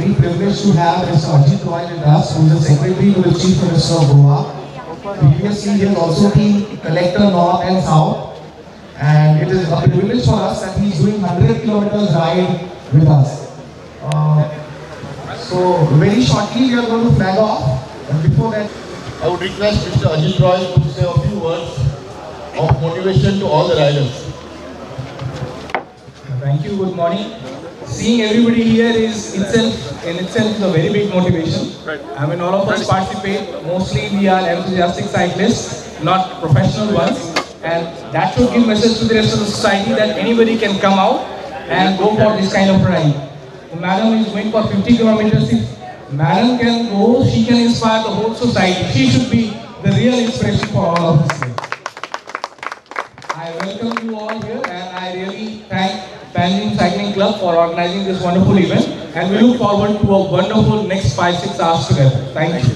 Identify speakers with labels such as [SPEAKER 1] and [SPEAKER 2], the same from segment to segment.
[SPEAKER 1] very privileged to have Mr. Ajit Roy with us, who is the Secretary to the Chief Minister of Goa. Previously, he has also been Collector North and South, and it is a privilege for us that he is doing 100 kilometers ride with us. So very shortly, we are going to flag off. And before that,
[SPEAKER 2] I would request Mr. Ajit Roy to say a few words of motivation to all the riders.
[SPEAKER 3] Thank you, good morning. Seeing everybody here is in itself a very big motivation. Right. I mean, all of us participate. Mostly we are enthusiastic cyclists, not professional ones. And that should give message to the rest of the society that anybody can come out and go for this kind of ride. The madam is going for 50 kilometers. If madam can go, she can inspire the whole society. She should be the real inspiration for all of us here. I welcome you all here, and I really thank Panaji Cycling Club for organizing this wonderful event, and we look forward to a wonderful next 5-6 hours together. Thank you.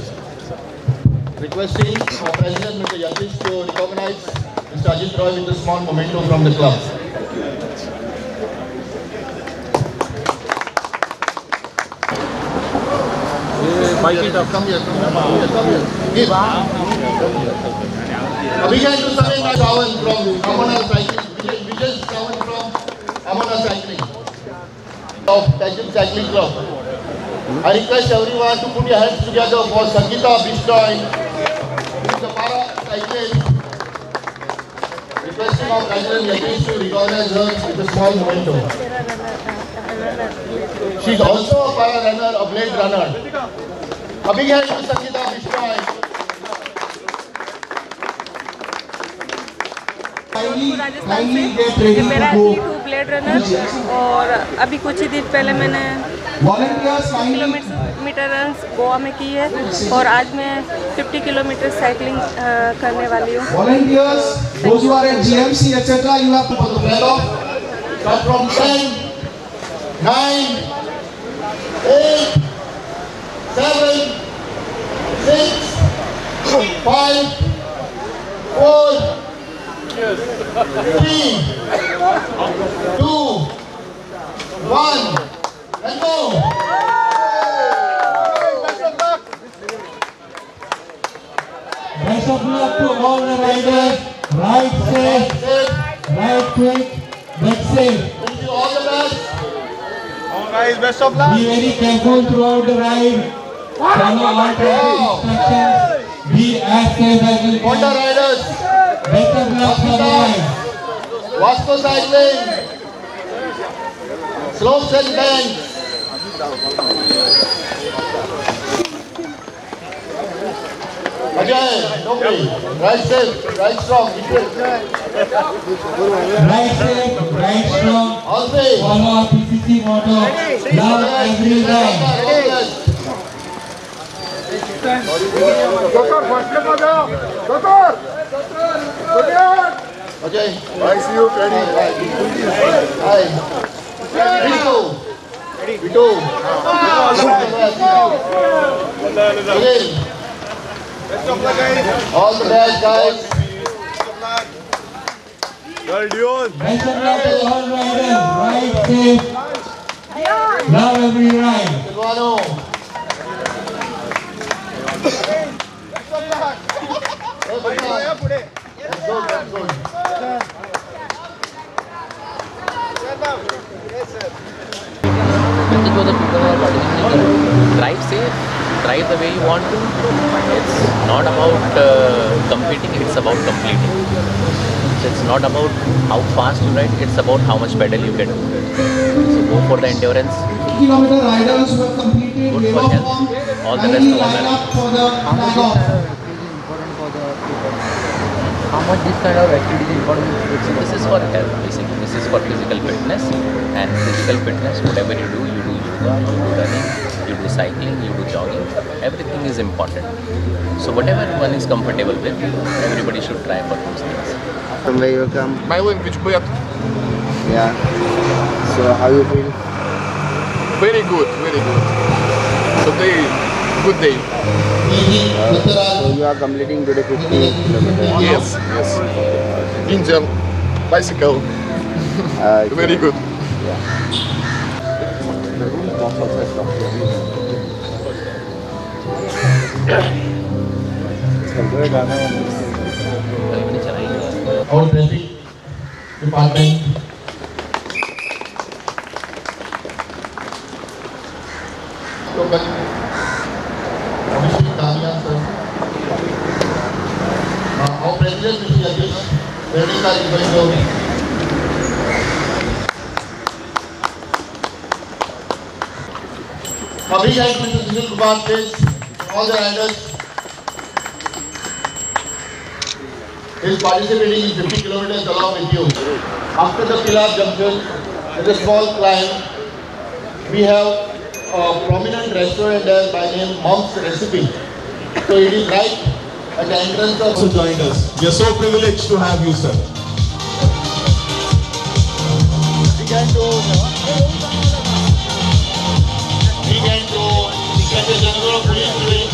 [SPEAKER 2] Requesting our President Mr. Yatish to recognize Mr. Ajit Roy with a small memento from the club. Come here. Give. We can do something like Sawan from Amana Cycling. Vijay Sawan from Amana Cycling of Panaji Cycling Club. I request everyone to put your hands together for Sangeeta Bishnoi, who is the para cyclist. Requesting our President Yatish to recognize her with a small memento. She is also a para runner, a blade runner. A big hand to Sangeeta Bishnoi.
[SPEAKER 4] मेरा athlete हूँ blade runner और अभी कुछ ही दिन पहले मैंने kilometre run Goa में की है और आज मैं 50 किलोमीटर साइकिलिंग करने वाली हूँ।
[SPEAKER 2] From 10, 9, 8, 7, 6, 5, 4, 3, 2, 1, and go!
[SPEAKER 1] best of luck to all the riders. Ride safe, ride quick, but safe.
[SPEAKER 2] Wish you all the best.
[SPEAKER 5] Guys, best of luck.
[SPEAKER 1] Be very careful throughout the ride. Follow all traffic instructions. Be as safe as you
[SPEAKER 2] Honda
[SPEAKER 1] can.
[SPEAKER 2] riders,
[SPEAKER 1] Best of luck for the ride.
[SPEAKER 2] Vasco cycling, slopes and banks. Ajay, don't be. Ride safe, ride strong.
[SPEAKER 1] Ride safe, ride strong.
[SPEAKER 2] Always.
[SPEAKER 1] Follow our PCC motto. Love every ride.
[SPEAKER 2] Ajay,
[SPEAKER 5] I see you, Freddy.
[SPEAKER 2] hi. Vito. Vito. Again.
[SPEAKER 5] Best of luck, guys.
[SPEAKER 2] All the best, guys.
[SPEAKER 5] Well done.
[SPEAKER 1] Best of luck to all riders. Ride safe. Love every ride.
[SPEAKER 2] Silvano. That's good, that's good.
[SPEAKER 6] Message for the people who are participating: drive safe, drive the way you want to. It's not about competing, it's about completing. So it's not about how fast you ride, it's about how much pedal you can do. So go for the endurance.
[SPEAKER 1] Kilometer riders who have completed
[SPEAKER 6] Good
[SPEAKER 1] wave
[SPEAKER 6] for
[SPEAKER 1] of
[SPEAKER 6] health.
[SPEAKER 1] form.
[SPEAKER 6] All the best
[SPEAKER 1] Kindly
[SPEAKER 6] to all
[SPEAKER 1] line
[SPEAKER 6] the
[SPEAKER 1] up for the flag off.
[SPEAKER 6] How much this kind of activity is important? So this is for health basically. This is for physical fitness, and physical fitness, whatever you do yoga, you do running, you do cycling, you do jogging, everything is important. So whatever one is comfortable with, everybody should try for those things.
[SPEAKER 7] From where you come?
[SPEAKER 5] My language, but
[SPEAKER 7] Yeah. So how you feel?
[SPEAKER 5] very good, very good. Today, good day.
[SPEAKER 7] So you are completing today 50 kilometers.
[SPEAKER 5] Yes, yes. Angel, bicycle, very good.
[SPEAKER 7] Yeah.
[SPEAKER 2] Our traffic department, local Abhishek Damian sir, our president Mr. Yagesh, Veronica is going to Abhi and Mr. Sunil Kumar please, all the riders. Is participating in 50 kilometers along with you. After the Pilar junction, there is a small climb. We have a prominent restaurant there by name Mom's Recipe. So it is right at the entrance of.
[SPEAKER 8] Also joined us. We are so privileged to have you, sir.
[SPEAKER 2] We can do General Police today.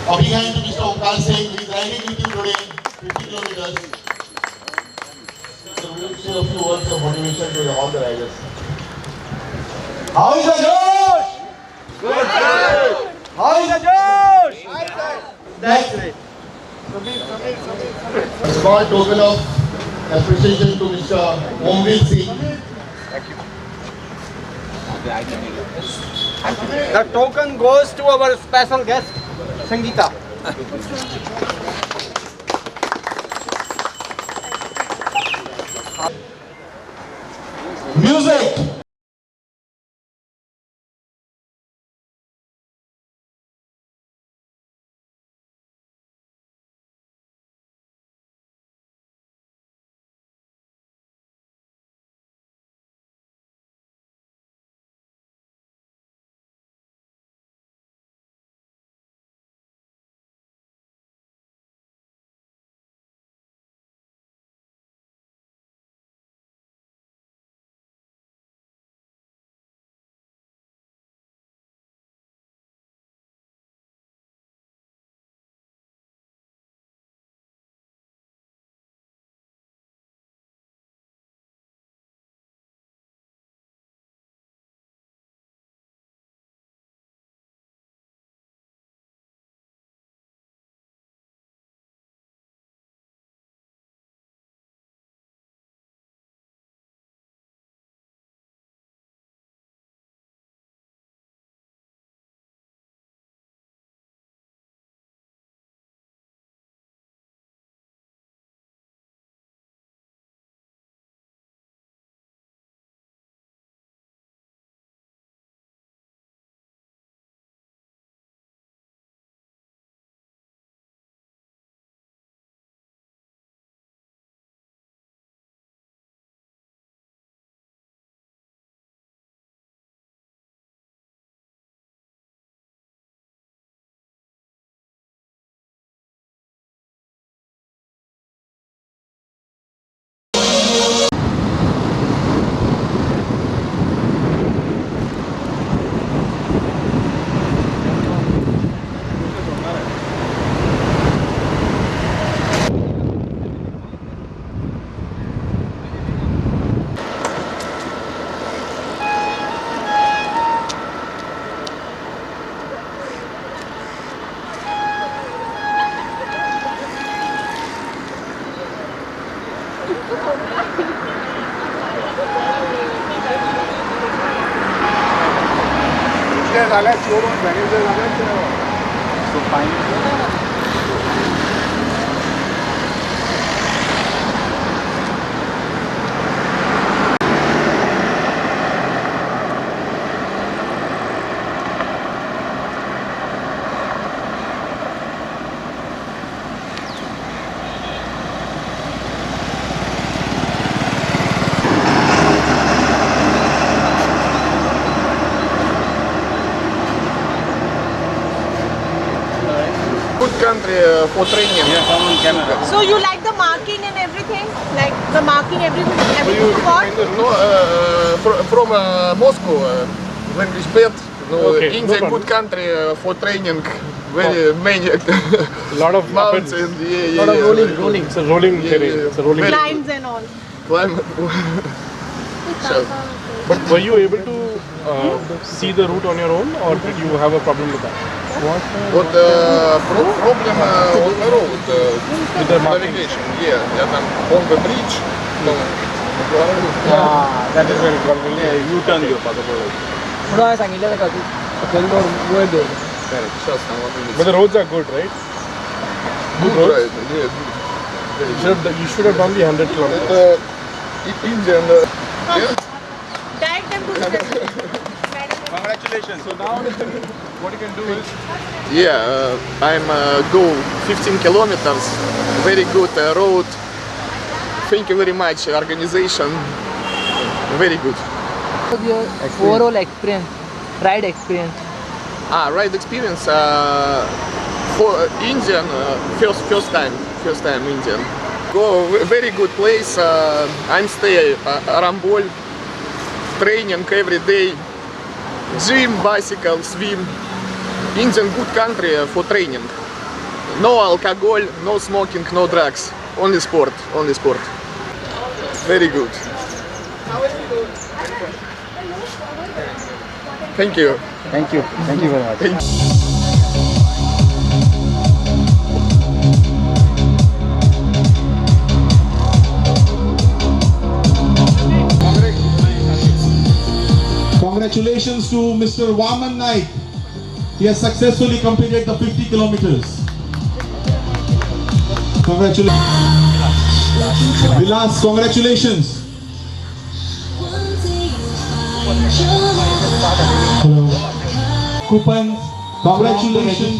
[SPEAKER 2] A big hand to Mr. Onkar Singh, who is riding with you today, 50 kilometers. So we will say a few words of motivation to all the riders.
[SPEAKER 8] How is the Josh? Good, sir. How is the Josh? That's it.
[SPEAKER 2] A small token of appreciation to Mr. Omvir Singh.
[SPEAKER 9] The token goes to our special guest, Sangeeta.
[SPEAKER 8] Music.
[SPEAKER 5] Good country for training.
[SPEAKER 10] So you like the marking
[SPEAKER 4] and everything, like the marking, everything
[SPEAKER 5] You,
[SPEAKER 4] you got?
[SPEAKER 5] no, from Moscow, language bed. No,
[SPEAKER 8] Okay,
[SPEAKER 5] India,
[SPEAKER 8] no
[SPEAKER 5] good country for training. Very many
[SPEAKER 8] A lot of
[SPEAKER 5] mountains.
[SPEAKER 8] rapids.
[SPEAKER 5] Yeah, rolling.
[SPEAKER 8] It's a rolling terrain. It's a rolling.
[SPEAKER 5] Very
[SPEAKER 4] Climbs and all.
[SPEAKER 5] climate. Sure.
[SPEAKER 8] But were you able to see the route on your own, or did you have a problem with that?
[SPEAKER 5] What problem on the road
[SPEAKER 8] With the marking?
[SPEAKER 5] navigation? Yeah, там on the bridge. No.
[SPEAKER 8] That is very problem. Yeah, you turn your path.
[SPEAKER 5] Сейчас там
[SPEAKER 8] But the roads are good, right? Good roads.
[SPEAKER 5] right. Yeah,
[SPEAKER 8] You should have done the 100 kilometers.
[SPEAKER 5] это Indian. Yeah.
[SPEAKER 4] Direct them to the
[SPEAKER 8] Congratulations. So now what you can do is
[SPEAKER 5] Yeah, I'm go 15 kilometers. Very good road. Thank you very much, organization. Very good.
[SPEAKER 10] Your overall experience, ride experience.
[SPEAKER 5] Ride experience for Indian first time Indian. Go very good place. I'm stay Rambol. Training every day. Gym, bicycle, swim. Indian good country for training. No alcohol, no smoking, no drugs. Only sport. Very good. Thank you.
[SPEAKER 7] Thank you very much.
[SPEAKER 1] Congratulations to Mr. Vaman Naik. He has successfully completed the 50 kilometers. Congratulations. Vilas, congratulations. Hello. Coupons, congratulations.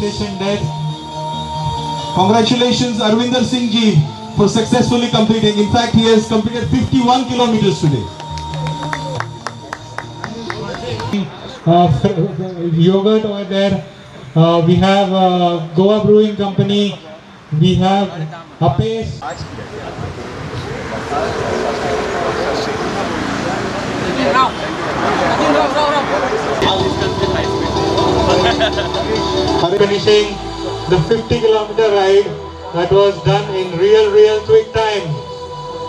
[SPEAKER 1] Congratulations Arvinder Singh ji for successfully completing. In fact, he has completed 51 kilometers today.
[SPEAKER 11] Yogurt over there. We have Goa Brewing Company. We have Apace. Finishing the 50-kilometer ride that was done in real quick time.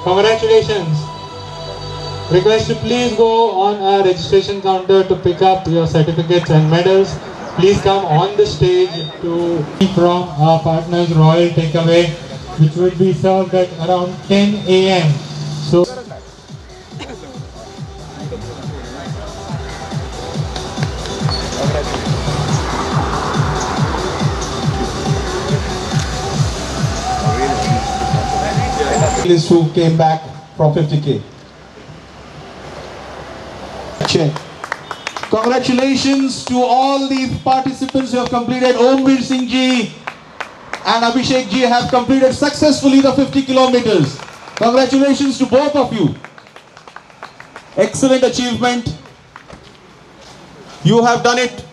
[SPEAKER 11] Congratulations. Request to please go on our registration counter to pick up your certificates and medals. Please come on the stage to from our partners Royal Takeaway, which will be served at around 10 a.m. So
[SPEAKER 1] who came back from 50k. Check. Congratulations to all the participants who have completed. Omveer Singh ji and Abhishek ji have completed successfully the 50 kilometers. Congratulations to both of you. Excellent achievement. You have done it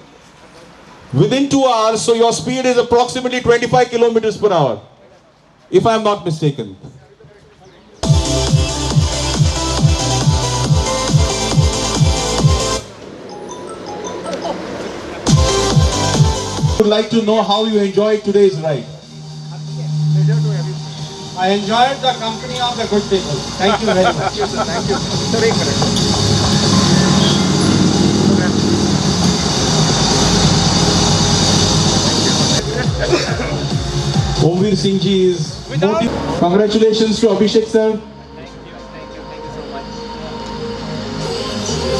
[SPEAKER 1] within 2 hours, so your speed is approximately 25 kilometers per hour, if I am not mistaken. I would like to know how you enjoyed today's ride.
[SPEAKER 9] I enjoyed the company of the good people. Thank you very much. Thank you.
[SPEAKER 1] Omveer Singh ji is congratulations to Abhishek sir.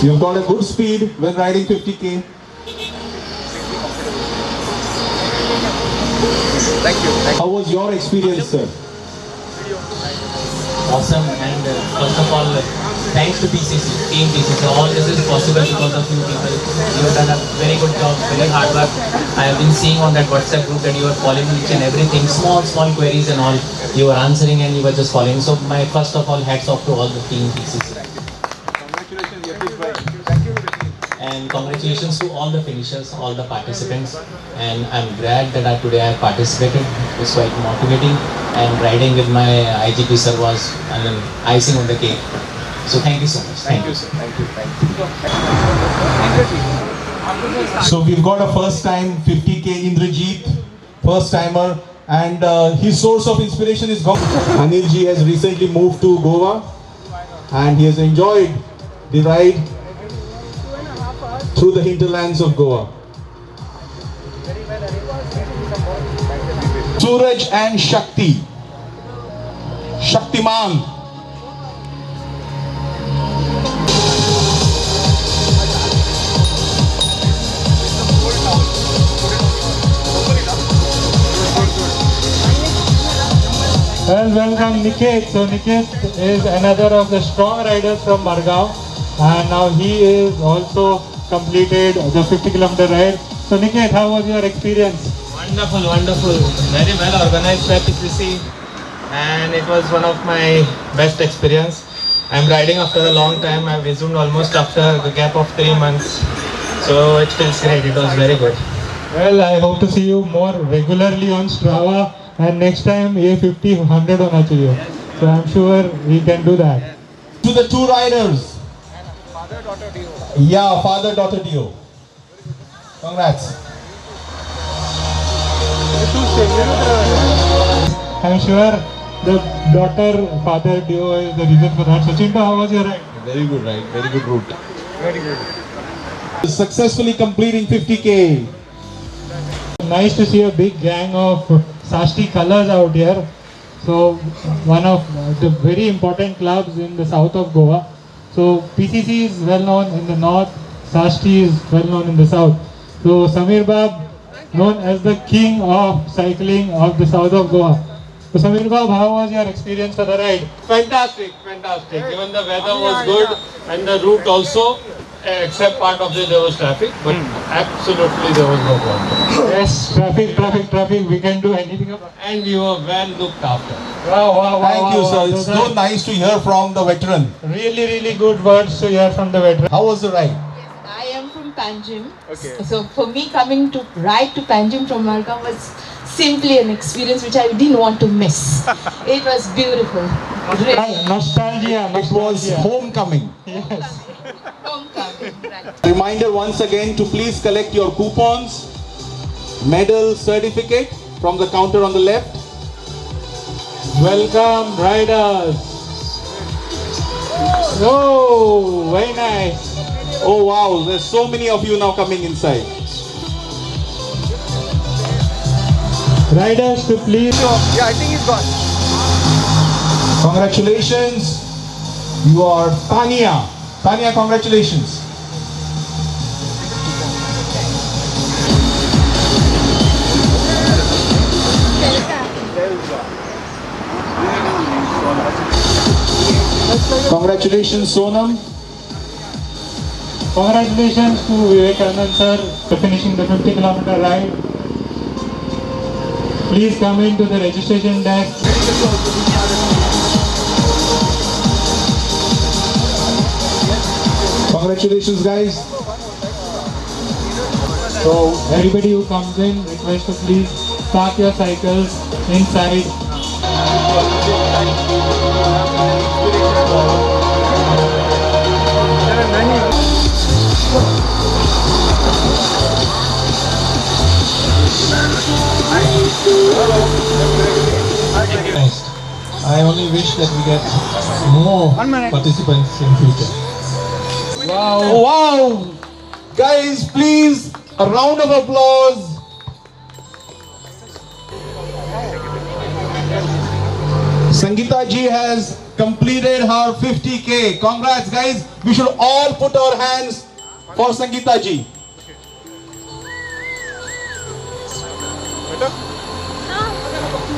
[SPEAKER 1] You've got a good speed when riding 50k.
[SPEAKER 5] Thank you.
[SPEAKER 1] How was your experience, sir?
[SPEAKER 12] Awesome, and first of all, thanks to PCC, Team PCC. All this is possible because of you people. You have done a very good job, very hard work. I have been seeing on that WhatsApp group that you are following each and everything, small queries and all. You were answering and you were just following. So my first of all, hats off to all the Team PCC.
[SPEAKER 8] congratulations, Yatish. Thank you.
[SPEAKER 12] And congratulations to all the finishers, all the participants. And I'm glad that today I participated. It's quite motivating. and riding with my IGP sir was an icing on the cake. So thank you so much.
[SPEAKER 8] Thank you, sir. Thank you.
[SPEAKER 13] So we've got a first time 50K Indrajit, first timer, and his source of inspiration is Goa. Anil ji has recently moved to Goa and he has enjoyed the ride through the hinterlands of Goa. Suraj and Shakti. Shaktiman.
[SPEAKER 11] Well, welcome Niket. So Niket is another of the strong riders from Margao, and now he is also completed the 50-kilometer ride. So Niket, how was your experience?
[SPEAKER 12] Wonderful, wonderful. Very well organized by PCC, and it was one of my best experience. I'm riding after a long time. I resumed almost after a gap of 3 months. So it feels great. It was very good.
[SPEAKER 11] Well, I hope to see you more regularly on Strava, and next time A50 100 hona chahiye. So I'm sure we can do that.
[SPEAKER 13] To the two riders. Father-daughter duo. Yeah, father-daughter duo. Congrats.
[SPEAKER 11] I'm sure the daughter-father duo is the reason for that. So Chintu, how was your ride?
[SPEAKER 13] Very good ride, very good route. Very good. Successfully completing 50K.
[SPEAKER 11] Nice to see a big gang of Sashti colors out here. So one of the very important clubs in the south of Goa. So PCC is well known in the north, Sashti is well known in the south. So Samir Bab, known as the king of cycling of the south of Goa. So Samir Bab, how was your experience for the ride?
[SPEAKER 14] Fantastic, fantastic. Even the weather was good and the route also, except part of it there was traffic, but absolutely there was no problem.
[SPEAKER 11] Yes, traffic, we can do anything about it.
[SPEAKER 14] And we were well looked after.
[SPEAKER 11] Wow.
[SPEAKER 13] Thank you, sir. It's so nice to hear from the veteran.
[SPEAKER 11] Really good words to hear from the veteran.
[SPEAKER 13] How was the ride?
[SPEAKER 15] I am from Panjim. Okay. So for me coming to ride to Panjim from Margao was simply an experience which I didn't want to miss. It was beautiful. Really.
[SPEAKER 11] Nostalgia.
[SPEAKER 13] It was homecoming.
[SPEAKER 11] Yes.
[SPEAKER 15] Homecoming, right.
[SPEAKER 13] Reminder once again to please collect your coupons, medal, certificate from the counter on the left.
[SPEAKER 11] Welcome riders. Oh, very nice.
[SPEAKER 13] Oh wow, there's so many of you now coming inside.
[SPEAKER 11] Riders to please.
[SPEAKER 8] Yeah, I think he's gone.
[SPEAKER 13] Congratulations. You are Tanya. Tanya, congratulations. Congratulations, Sonam.
[SPEAKER 11] Congratulations to Vivekanand sir for finishing the 50-kilometer ride. Please come into the registration desk.
[SPEAKER 13] Congratulations, guys.
[SPEAKER 11] So everybody who comes in, request to please park your cycles inside.
[SPEAKER 13] I only wish that we get more participants in future. Wow! Guys, please, a round of applause. Sangeeta ji has completed her 50K. Congrats, guys. We should all put our hands for Sangeeta ji.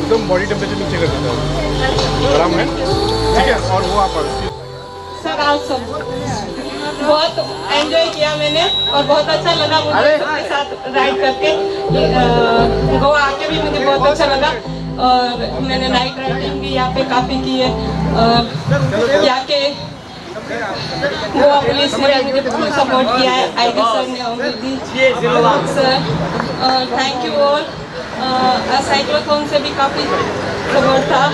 [SPEAKER 8] एकदम body temperature नीचे कर देता हूँ आराम है ठीक है और वो आप
[SPEAKER 15] सर आज सब बहुत एंजॉय किया मैंने और बहुत अच्छा लगा मुझे सबके साथ राइड करके गोवा आके भी मुझे बहुत अच्छा लगा और मैंने नाइट राइडिंग भी यहाँ पे काफ़ी की है यहाँ के गोवा पुलिस ने मुझे फुल सपोर्ट किया है आईडी सर ने और sir thank you all cyclothon से भी काफ़ी सपोर्ट था।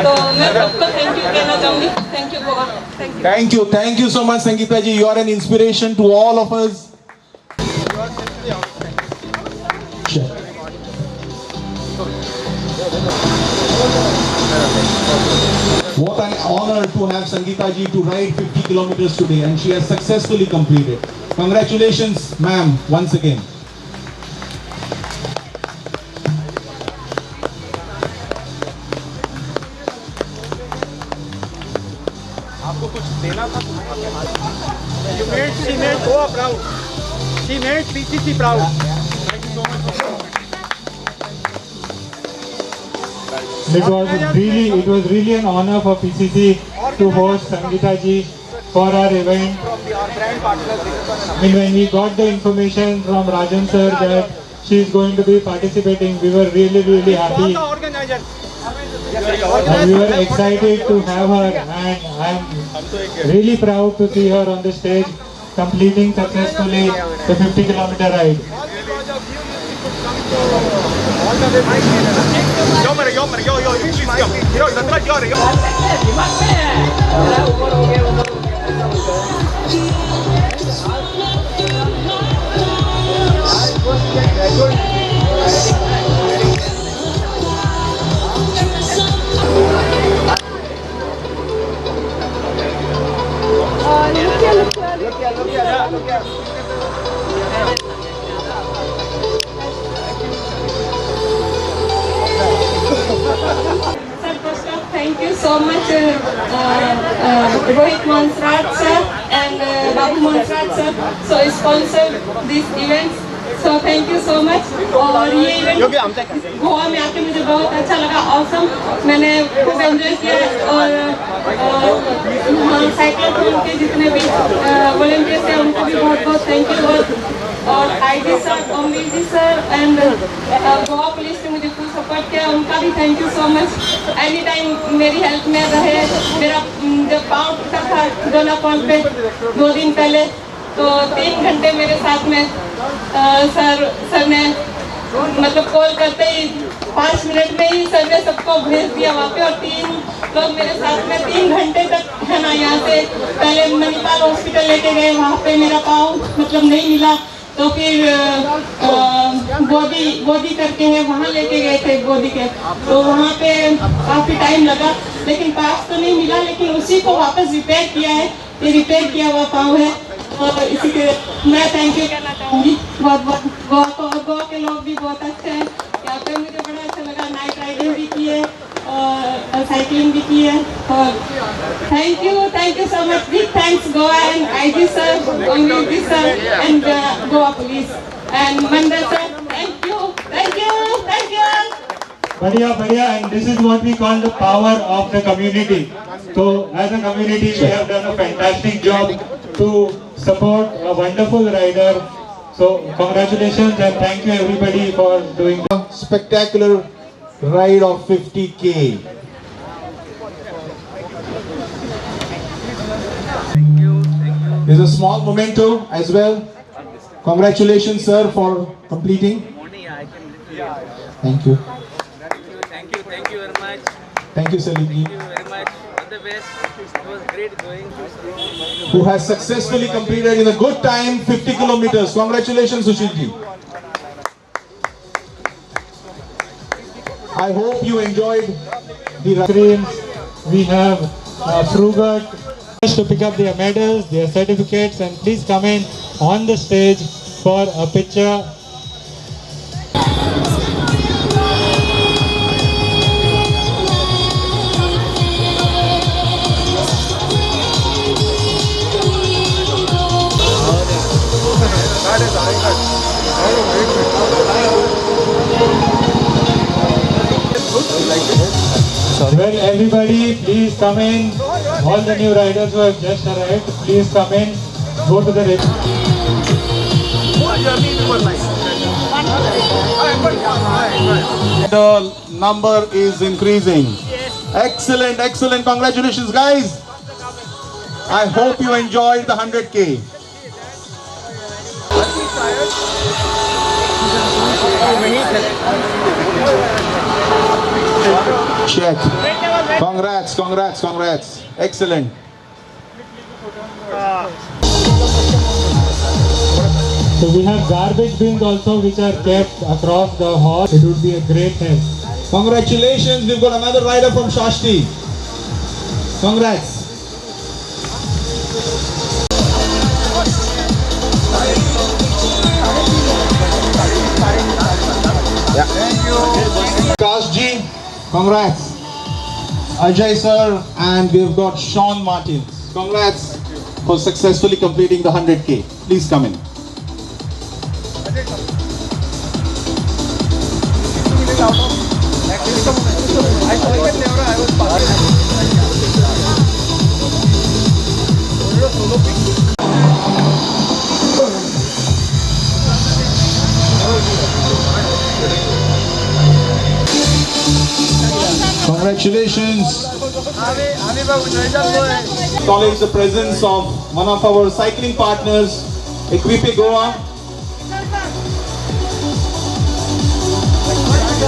[SPEAKER 15] तो मैं सबको थैंक यू कहना चाहूँगी। Thank you Goa. Thank you.
[SPEAKER 13] Thank you so much, Sangeeta ji. You are an inspiration to all of us. What an honor to have Sangeeta ji to ride 50 kilometers today, and she has successfully completed. Congratulations, ma'am, once again.
[SPEAKER 8] आपको कुछ देना था? She made Goa proud. She made PCC proud. Thank you so much.
[SPEAKER 11] It was really an honor for PCC to host Sangeeta ji for our event. When we got the information from Rajan sir that she is going to be participating, we were really happy. And we were excited to have her, and I am really proud to see her on the stage completing successfully the 50-kilometer ride.
[SPEAKER 15] Thank you so much, Rohit Mansraj sir and Babu Mansraj sir, so sponsored these events. So thank you so much. और ये event Goa में आके मुझे बहुत अच्छा लगा, awesome. मैंने खूब एंजॉय किया और साइक्लोथॉन के जितने भी वॉलंटियर्स हैं उनको भी बहुत थैंक यू। और IG sir, Amrish ji sir and Goa police ने मुझे फुल सपोर्ट किया, उनका भी thank you so much. Any time मेरी हेल्प में रहे। मेरा जब पाँव टूटा था डोना पॉइंट पे 2 दिन पहले, तो 3 घंटे मेरे साथ में सर ने मतलब कॉल करते ही 5 मिनट में ही सर ने सबको भेज दिया वहाँ पे, और 3 लोग मेरे साथ में 3 घंटे तक है ना। यहाँ से पहले मणिपाल हॉस्पिटल लेके गए, वहाँ पे मेरा पाँव मतलब नहीं मिला, तो फिर गोदी करके है वहाँ लेके गए थे गोदी के, तो वहाँ पे काफ़ी टाइम लगा, लेकिन पास तो नहीं मिला, लेकिन उसी को वापस रिपेयर किया है। ये रिपेयर किया हुआ पाँव है, और इसी के मैं थैंक यू कहना चाहूँगी बहुत गोवा को। और गोवा के लोग भी बहुत अच्छे हैं, यहाँ पे मुझे बड़ा अच्छा लगा। नाइट राइडिंग भी की है और साइकिलिंग भी की है। और thank you so much. Big thanks Goa and IG sir, Amrish ji sir and Goa police and Mandal sir. Thank you.
[SPEAKER 11] बढ़िया, and this is what we call the power of the community. So as a community we have done a fantastic job to support a wonderful rider. So congratulations and thank you everybody for doing
[SPEAKER 13] a spectacular ride of 50K. There's a small memento as well. Congratulations sir for completing. Thank you.
[SPEAKER 10] Thank you very much.
[SPEAKER 13] Thank you Salim ji.
[SPEAKER 10] Thank you very much. All the best. It was great going.
[SPEAKER 13] Who has successfully completed in a good time 50 kilometers. Congratulations Sushil ji. I hope you enjoyed the
[SPEAKER 11] screens. We have Frugat to pick up their medals, their certificates, and please come in on the stage for a picture. Well, everybody, please come in. All the new riders who have just arrived, please come in. Go to the
[SPEAKER 13] The number is increasing. Excellent. Congratulations, guys. I hope you enjoyed the 100K. Check. Congrats, congrats, congrats. Excellent.
[SPEAKER 11] So we have garbage bins also which are kept across the hall. It would be a great help.
[SPEAKER 13] Congratulations, we've got another rider from Shashti. Congrats. Yeah. Thank you. Akash ji, congrats. Ajay sir, and we've got Sean Martins. Congrats for successfully completing the 100K. Please come in. Congratulations. Acknowledge the presence of one of our cycling partners, RDXGOA.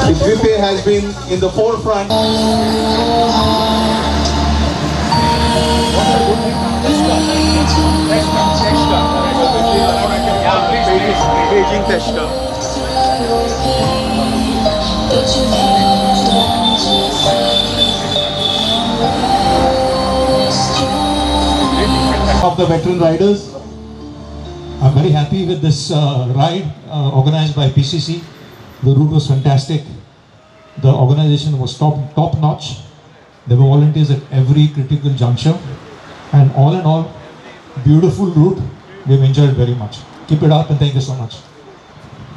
[SPEAKER 13] RDXGOA has been in the forefront. Beijing Teshka. Of the veteran riders.
[SPEAKER 16] I'm very happy with this ride organized by PCC. The route was fantastic. The organization was top notch. There were volunteers at every critical juncture. And all in all, beautiful route. We've enjoyed very much. Keep it up and thank you so much.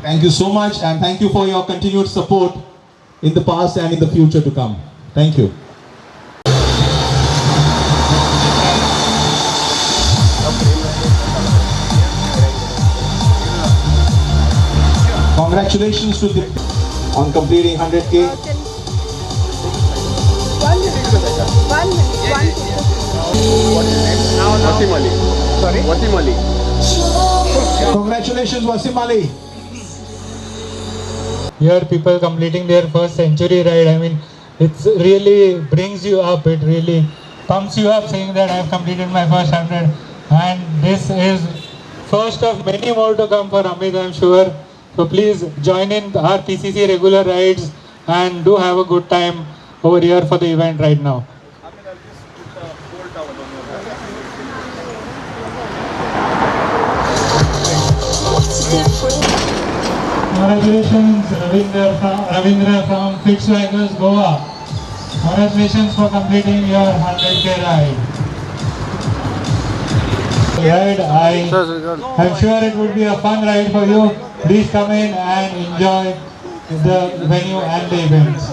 [SPEAKER 13] Thank you so much, and thank you for your continued support in the past and in the future to come. Thank you. Congratulations to the on completing 100K.
[SPEAKER 7] Wasim Ali. Sorry? Wasim Ali.
[SPEAKER 13] Congratulations, Wasim Ali.
[SPEAKER 11] Here people completing their first century ride. I mean, it really brings you up. It really pumps you up saying that I've completed my first 100. And this is first of many more to come for Amit, I'm sure. So please join in our PCC regular rides and do have a good time over here for the event right now. Congratulations, Ravindra from RDXGOA. Congratulations for completing your 100K ride. I'm sure it would be a fun ride for you. Please come in and enjoy the venue and the events.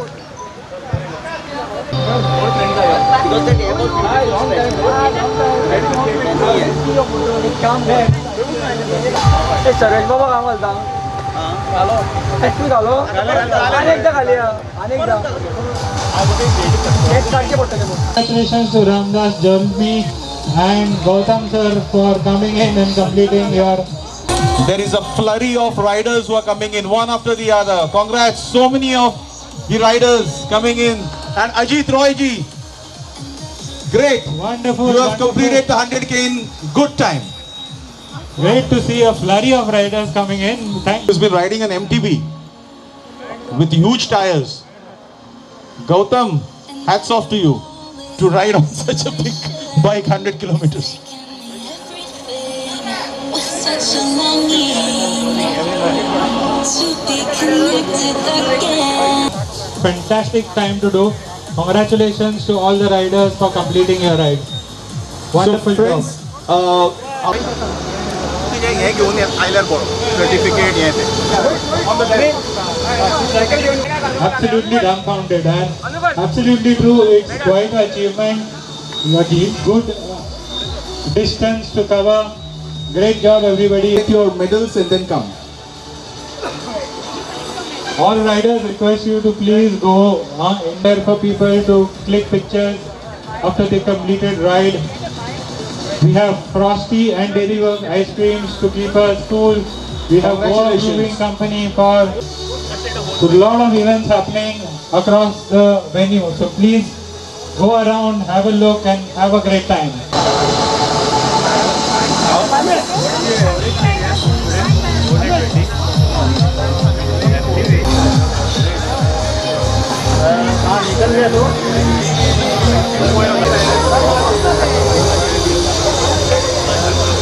[SPEAKER 11] Congratulations to Ramdas Jalmi and Gautam sir for coming in and completing your.
[SPEAKER 13] There is a flurry of riders who are coming in one after the other. Congrats, so many of the riders coming in. And Ajit Roy ji, great.
[SPEAKER 11] Wonderful.
[SPEAKER 13] You have completed the 100K in good time.
[SPEAKER 11] Great to see a flurry of riders coming in.
[SPEAKER 13] He's been riding an MTB with huge tires. Gautam, hats off to you to ride on such a big bike 100 kilometers.
[SPEAKER 17] Such a longing to be connected again.
[SPEAKER 11] Fantastic time to do. Congratulations to all the riders for completing your ride. Wonderful job. Absolutely dumbfounded and absolutely true. It's quite an achievement. You achieved good distance to cover. Great job, everybody.
[SPEAKER 13] Take your medals and then come.
[SPEAKER 11] All riders request you to please go in there for people to click pictures after they completed ride. We have Frosty and Dairy Works ice creams to keep us cool. We have Goa Brewing Company for a lot of events happening. across the venue. So please go around, have a look and have a great time.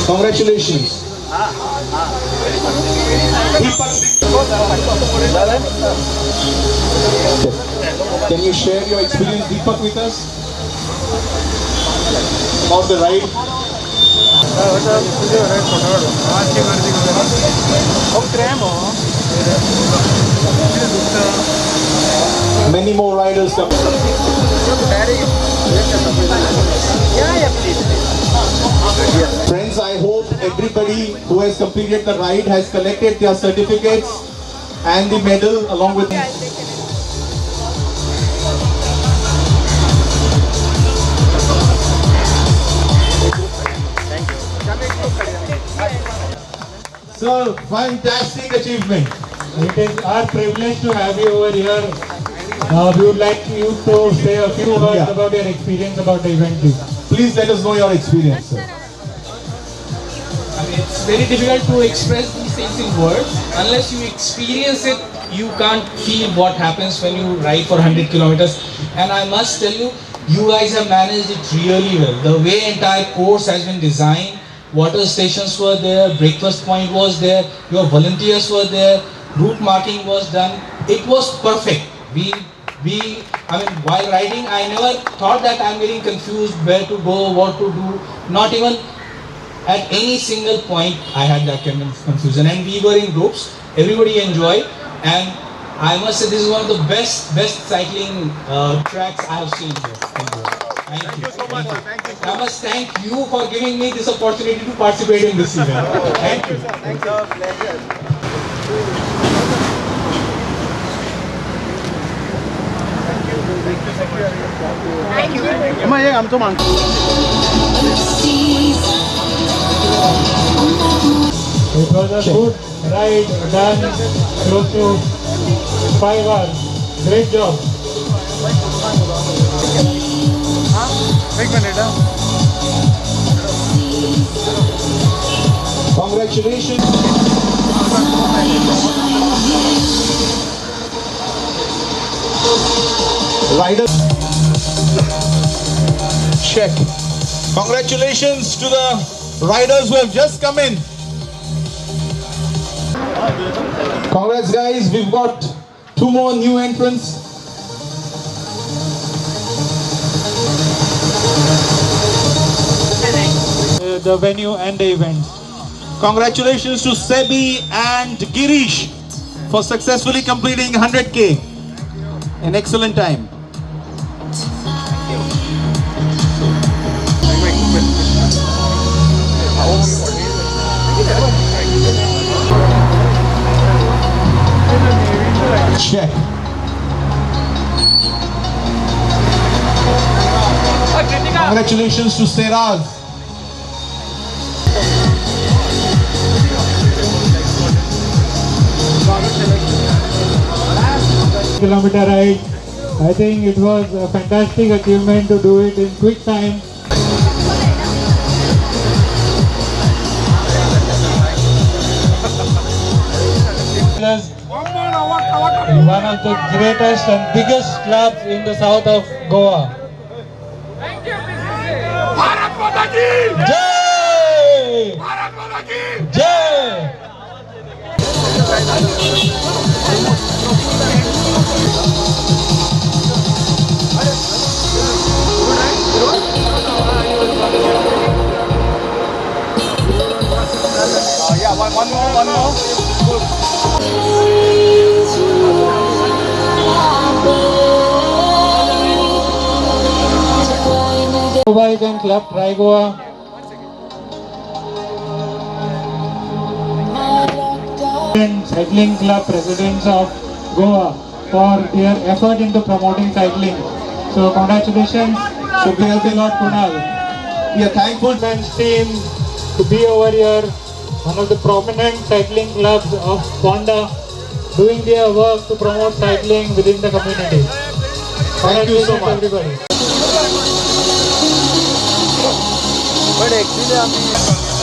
[SPEAKER 13] Congratulations. Can you share your experience, Deepak, with us about the ride? Many more riders come. Friends, I hope everybody who has completed the ride has collected their certificates and the medal along with them. Sir, fantastic achievement.
[SPEAKER 11] It is our privilege to have you over here. We would like you to say a few words about your experience about the event, please.
[SPEAKER 13] Please let us know your experience, sir.
[SPEAKER 3] I mean, it's very difficult to express these things in words. Unless you experience it, you can't feel what happens when you ride for 100 kilometers. And I must tell you, you guys have managed it really well. The way entire course has been designed, water stations were there, breakfast point was there, your volunteers were there, route marking was done. It was perfect. I mean, while riding, I never thought that I'm getting confused where to go, what to do. Not even at any single point I had that kind of confusion. And we were in groups. Everybody enjoyed. And I must say this is one of the best cycling tracks I have seen here. Thank you so much. Thank you. I must thank you for giving me this opportunity to participate in this event. Thank you.
[SPEAKER 8] Thank you.
[SPEAKER 11] It was a good ride done close to 5 hours. Great job.
[SPEAKER 13] Congratulations. Riders. Check. Congratulations to the riders who have just come in. Congrats guys, we've got 2 more new entrants.
[SPEAKER 11] The venue and the event.
[SPEAKER 13] Congratulations to Sebi and Girish for successfully completing 100k in excellent time. Check. Congratulations to Seraz.
[SPEAKER 11] Kilometer ride. I think it was a fantastic achievement to do it in quick time. One of the greatest and biggest clubs in the south of Goa.
[SPEAKER 8] Bharat Mata ki!
[SPEAKER 11] Jai!
[SPEAKER 8] Bharat Mata ki!
[SPEAKER 11] Jai!
[SPEAKER 8] Yeah, one more.
[SPEAKER 11] Bike and Club Goa. Cycling Club presidents of Goa for their effort into promoting cycling. So congratulations to Lord Kunal.
[SPEAKER 13] We are thankful
[SPEAKER 11] to team to be over here. One of the prominent cycling clubs of Ponda. doing their work to promote cycling within the community.
[SPEAKER 1] Thank you so much.
[SPEAKER 11] Everybody.
[SPEAKER 8] But actually,